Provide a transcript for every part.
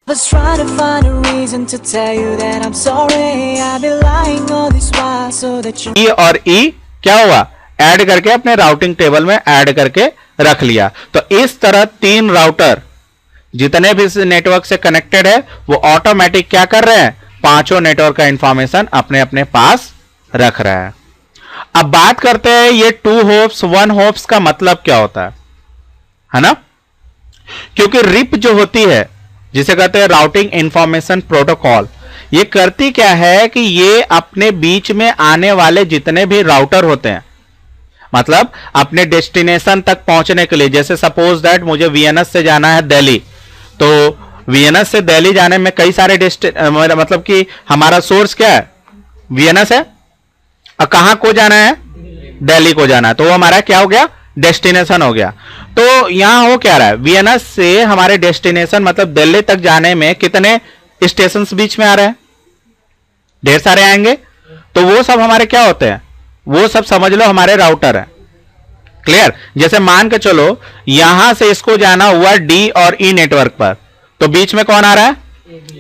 was trying to find a reason to tell you that I'm sorry. I've been lying all this while so that you. ई और ई क्या हुआ, add करके अपने routing table में add करके रख लिया। तो इस तरह तीन राउटर जितने भी इस नेटवर्क से कनेक्टेड है वो ऑटोमेटिक क्या कर रहे हैं, पांचों नेटवर्क का इंफॉर्मेशन अपने अपने पास रख रहा है। अब बात करते हैं ये 2 होप्स 1 होप्स का मतलब क्या होता है ना। क्योंकि रिप जो होती है जिसे कहते हैं राउटिंग इंफॉर्मेशन प्रोटोकॉल, ये करती क्या है कि ये अपने बीच में आने वाले जितने भी राउटर होते हैं, मतलब अपने डेस्टिनेशन तक पहुंचने के लिए, जैसे सपोज दैट मुझे वीएनएस से जाना है दिल्ली, तो वीएनएस से दिल्ली जाने में कई सारे मतलब कि हमारा सोर्स क्या है, वीएनएस है, और कहां को जाना है, दिल्ली को जाना है, तो वो हमारा क्या हो गया, डेस्टिनेशन हो गया। तो यहां हो क्या रहा है, वीएनएस से हमारे डेस्टिनेशन मतलब दिल्ली तक जाने में कितने स्टेशन बीच में आ रहे हैं, ढेर सारे आएंगे। तो वो सब हमारे क्या होते हैं, वो सब समझ लो हमारे राउटर है। क्लियर। जैसे मान के चलो यहां से इसको जाना हुआ डी और ई नेटवर्क पर, तो बीच में कौन आ रहा है,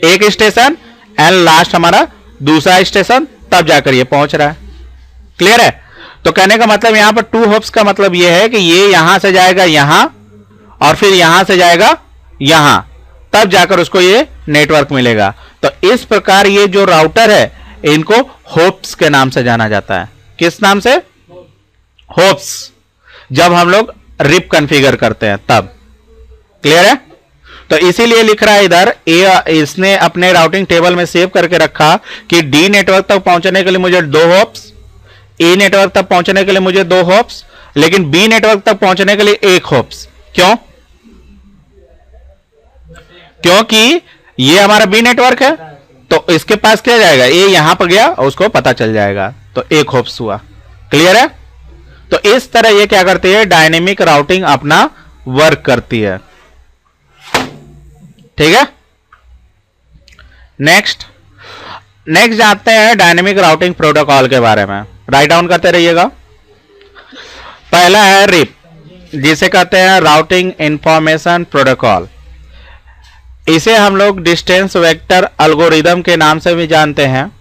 एक स्टेशन, एंड लास्ट हमारा दूसरा स्टेशन, तब जाकर ये पहुंच रहा है। क्लियर है। तो कहने का मतलब यहां पर 2 होप्स का मतलब यह है कि ये यहां से जाएगा यहां और फिर यहां से जाएगा यहां, तब जाकर उसको ये नेटवर्क मिलेगा। तो इस प्रकार ये जो राउटर है इनको होप्स के नाम से जाना जाता है। किस नाम से, होप्स। जब हम लोग रिप कॉन्फ़िगर करते हैं तब। क्लियर है। तो इसीलिए लिख रहा है इधर इसने अपने राउटिंग टेबल में सेव करके रखा कि डी नेटवर्क तक पहुंचने के लिए मुझे 2 होप्स, ए नेटवर्क तक पहुंचने के लिए मुझे 2 होप्स, लेकिन बी नेटवर्क तक पहुंचने के लिए 1 होप्स। क्यों, क्योंकि ये हमारा बी नेटवर्क है, तो इसके पास क्या जाएगा, ए यहां पर गया और उसको पता चल जाएगा, तो 1 होप्स हुआ। क्लियर है। तो इस तरह ये क्या करती है, डायनेमिक राउटिंग अपना वर्क करती है। ठीक है। नेक्स्ट जानते हैं डायनेमिक राउटिंग प्रोटोकॉल के बारे में। राइट डाउन करते रहिएगा। पहला है रिप, जिसे कहते हैं राउटिंग इंफॉर्मेशन प्रोटोकॉल। इसे हम लोग डिस्टेंस वेक्टर एल्गोरिदम के नाम से भी जानते हैं।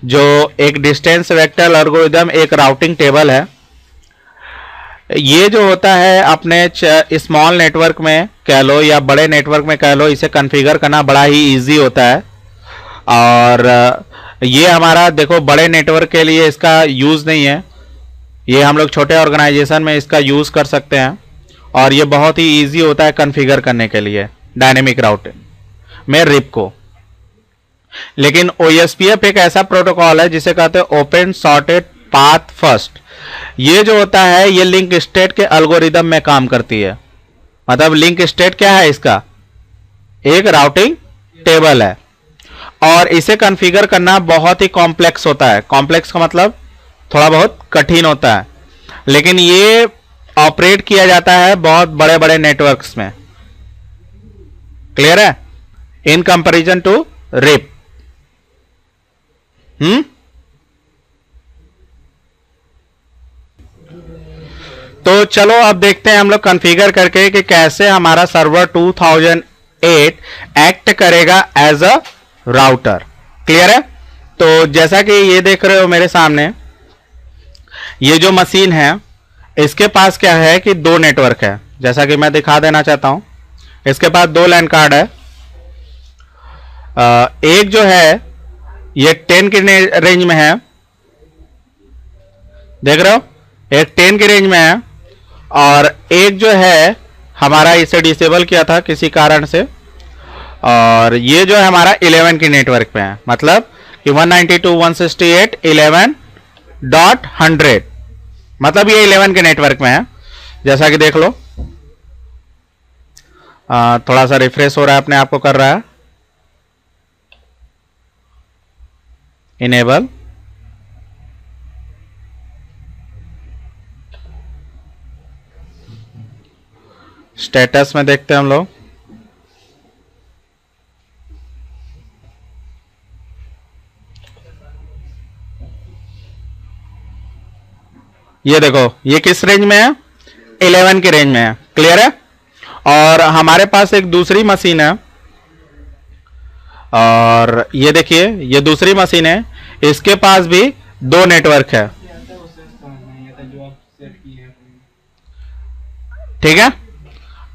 जो एक डिस्टेंस वेक्टर एल्गोरिदम एक राउटिंग टेबल है। ये जो होता है अपने स्मॉल नेटवर्क में कह लो या बड़े नेटवर्क में कह लो, इसे कॉन्फ़िगर करना बड़ा ही इजी होता है। और ये हमारा देखो बड़े नेटवर्क के लिए इसका यूज़ नहीं है, ये हम लोग छोटे ऑर्गेनाइजेशन में इसका यूज़ कर सकते हैं, और ये बहुत ही इजी होता है कॉन्फ़िगर करने के लिए डायनेमिक राउटिंग में रिप को। लेकिन OSPF एक ऐसा प्रोटोकॉल है जिसे कहते हैं ओपन सॉर्टेड पाथ फर्स्ट। ये जो होता है ये लिंक स्टेट के एल्गोरिदम में काम करती है। मतलब लिंक स्टेट क्या है, इसका एक राउटिंग टेबल है, और इसे कॉन्फ़िगर करना बहुत ही कॉम्प्लेक्स होता है। कॉम्प्लेक्स का मतलब थोड़ा बहुत कठिन होता है, लेकिन ये ऑपरेट किया जाता है बहुत बड़े बड़े नेटवर्क्स में। क्लियर है। In comparison to RIP. तो चलो अब देखते हैं हम लोग कॉन्फ़िगर करके कि कैसे हमारा सर्वर 2008 एक्ट करेगा एज अ राउटर। क्लियर है। तो जैसा कि ये देख रहे हो मेरे सामने, ये जो मशीन है इसके पास क्या है कि 2 नेटवर्क है, जैसा कि मैं दिखा देना चाहता हूं। इसके पास 2 लैन कार्ड है। एक जो है ये 10 की रेंज में है, देख रहे हो, एक 10 की रेंज में है, और एक जो है हमारा इसे डिसेबल किया था किसी कारण से, और ये जो है हमारा 11 की नेटवर्क पे है। मतलब कि 192.168.11.100, मतलब ये 11 के नेटवर्क में है। जैसा कि देख लो, थोड़ा सा रिफ्रेश हो रहा है, अपने आप को कर रहा है इनेबल। स्टेटस में देखते हैं हम लोग। ये देखो ये किस रेंज में है, 11 की रेंज में है। क्लियर है। और हमारे पास एक दूसरी मशीन है और ये देखिए ये दूसरी मशीन है, इसके पास भी दो नेटवर्क है। ठीक है,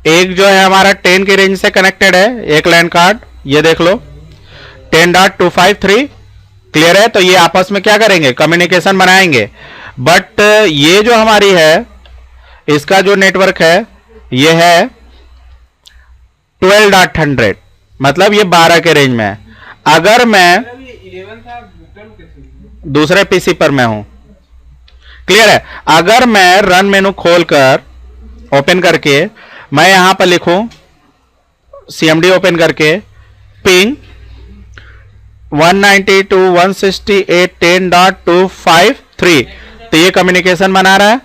एक जो है हमारा 10 की रेंज से कनेक्टेड है, एक लैन कार्ड, ये देख लो 10.253 क्लियर है। तो ये आपस में क्या करेंगे, कम्युनिकेशन बनाएंगे। बट ये जो हमारी है, इसका जो नेटवर्क है ये है 12.100, मतलब ये 12 के रेंज में है। अगर मैं दूसरे पीसी पर मैं हूं, क्लियर है, अगर मैं रन मेनू खोलकर ओपन करके मैं यहां पर लिखूं CMD ओपन करके पिंग 192.168.10.253, तो ये कम्युनिकेशन बना रहा है।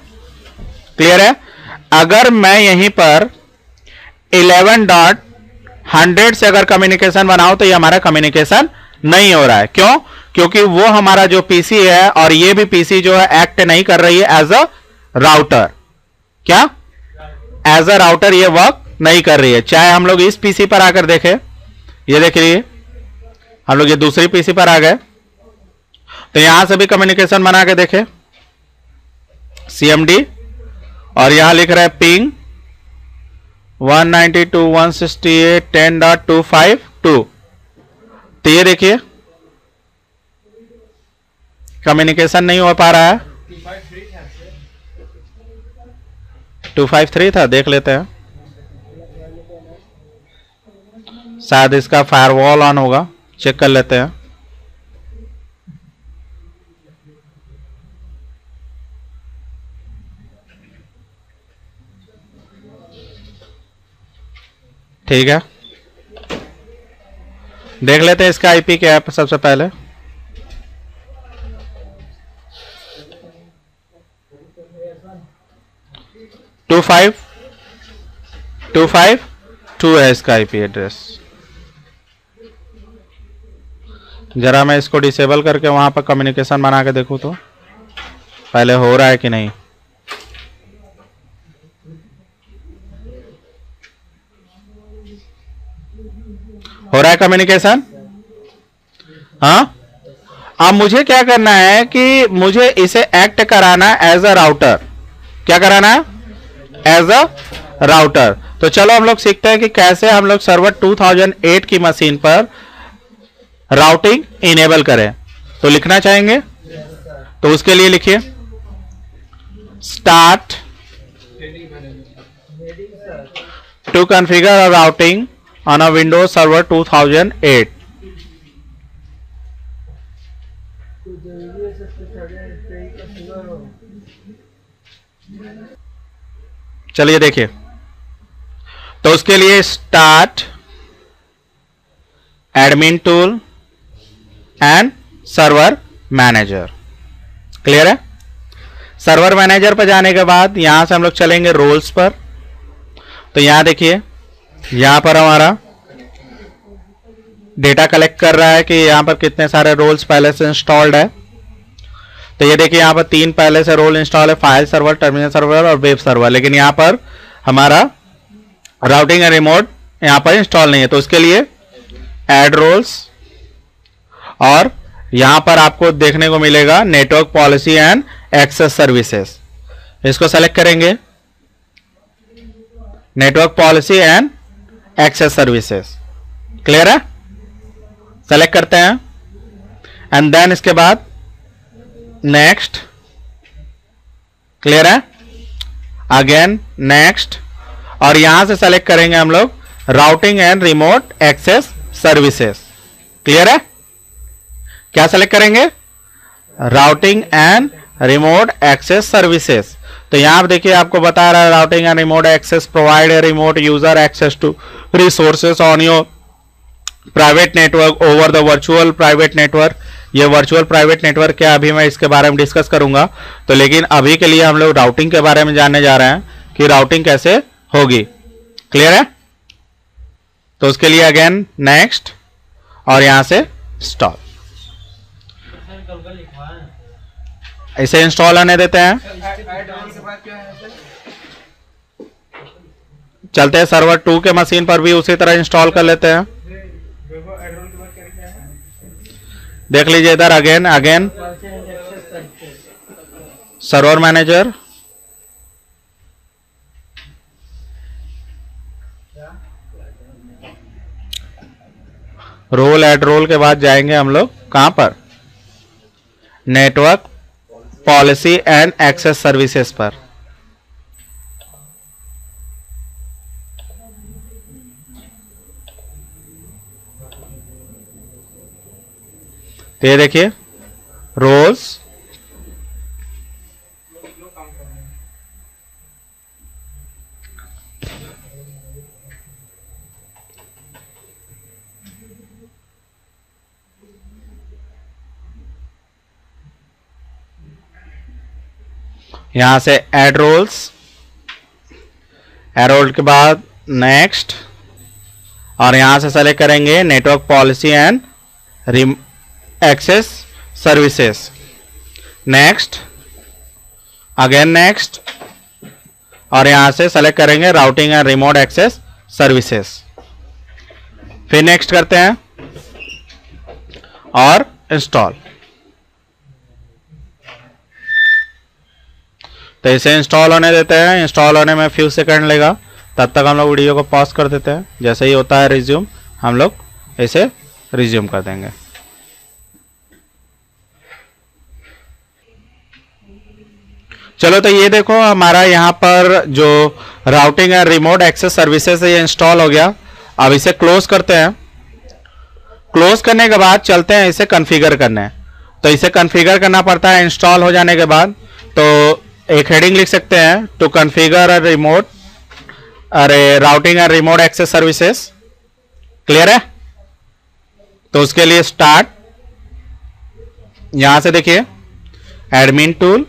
क्लियर है। अगर मैं यहीं पर 11.100 से अगर कम्युनिकेशन बनाऊं तो ये हमारा कम्युनिकेशन नहीं हो रहा है। क्यों? क्योंकि वो हमारा जो पीसी है और ये भी पीसी जो है एक्ट नहीं कर रही है एज अ राउटर। क्या? एज अ राउटर ये वर्क नहीं कर रही है। चाहे हम लोग इस पीसी पर आकर देखें, ये देख लीजिए हम लोग ये दूसरी पीसी पर आ गए, तो यहां से भी कम्युनिकेशन बना के देखें CMD, और यहां लिख रहा है पिंग 192.168.10.252, तो ये देखिए कम्युनिकेशन नहीं हो पा रहा है। 253 था, देख लेते हैं, शायद इसका फायरवॉल ऑन होगा, चेक कर लेते हैं। ठीक है, देख लेते हैं इसका IP क्या है सबसे पहले। टू फाइव टू है इसका IP एड्रेस। जरा मैं इसको डिसेबल करके वहां पर कम्युनिकेशन बना के देखूं तो पहले हो रहा है कि नहीं। हो रहा है कम्युनिकेशन? हाँ, अब मुझे क्या करना है कि मुझे इसे एक्ट कराना एज अ राउटर। क्या कराना है? As a router. तो चलो हम लोग सीखते हैं कि कैसे हम लोग सर्वर 2008 की मशीन पर राउटिंग इनेबल करें। तो लिखना चाहेंगे तो उसके लिए लिखिए start to configure a routing on a Windows Server 2008। चलिए देखिए, तो उसके लिए start admin tool and server manager. Clear है। सर्वर मैनेजर पर जाने के बाद यहां से हम लोग चलेंगे रोल्स पर। तो यहां देखिए, यहां पर हमारा डेटा कलेक्ट कर रहा है कि यहां पर कितने सारे रोल्स पहले से इंस्टॉल्ड है। तो ये देखिए यहां पर 3 पहले से रोल इंस्टॉल है, फाइल सर्वर, टर्मिनल सर्वर और वेब सर्वर। लेकिन यहां पर हमारा राउटिंग एंड रिमोट यहां पर इंस्टॉल नहीं है। तो उसके लिए ऐड रोल्स, और यहां पर आपको देखने को मिलेगा network policy and access services. इसको सेलेक्ट करेंगे, network policy and access services. Clear है। सेलेक्ट करते हैं एंड देन इसके बाद नेक्स्ट। क्लियर है। अगेन नेक्स्ट, और यहां से सेलेक्ट करेंगे हम लोग routing and remote access services. Clear है। क्या सेलेक्ट करेंगे? Routing and remote access services. तो यहां पर देखिए आपको बता रहा है routing and remote access provide remote user access to resources on your private network over the virtual private network. ये वर्चुअल प्राइवेट नेटवर्क क्या, अभी मैं इसके बारे में डिस्कस करूंगा। तो लेकिन अभी के लिए हम लोग राउटिंग के बारे में जानने जा रहे हैं कि राउटिंग कैसे होगी। क्लियर है। तो उसके लिए अगेन नेक्स्ट, और यहां से इंस्टॉल। इसे इंस्टॉल आने देते हैं। चलते हैं सर्वर 2 के मशीन पर भी उसी तरह इंस्टॉल कर लेते हैं। देख लीजिए इधर again again server manager, role add role के बाद जाएंगे हम लोग कहां पर, network policy and access services पर। तो ये देखिए रोल्स, यहां से ऐड रोल्स, ऐड रोल के बाद नेक्स्ट, और यहां से सेलेक्ट करेंगे network policy and access services, next, again next, और यहां से सेलेक्ट करेंगे routing and remote access services, फिर नेक्स्ट करते हैं और इंस्टॉल। तो इसे इंस्टॉल होने देते हैं, इंस्टॉल होने में फ्यू सेकंड लेगा, तब तक हम लोग वीडियो को पॉज कर देते हैं। जैसे ही होता है रिज्यूम, हम लोग इसे रिज्यूम कर देंगे। चलो तो ये देखो हमारा यहाँ पर जो routing and remote access services है ये इंस्टॉल हो गया। अब इसे क्लोज करते हैं। क्लोज करने के बाद चलते हैं इसे कॉन्फ़िगर करने। तो इसे कॉन्फ़िगर करना पड़ता है इंस्टॉल हो जाने के बाद। तो एक हेडिंग लिख सकते हैं, to configure routing and remote access services. Clear है? तो उसके लिए स्टार्ट, यहां से देखिए एडमिन टूल,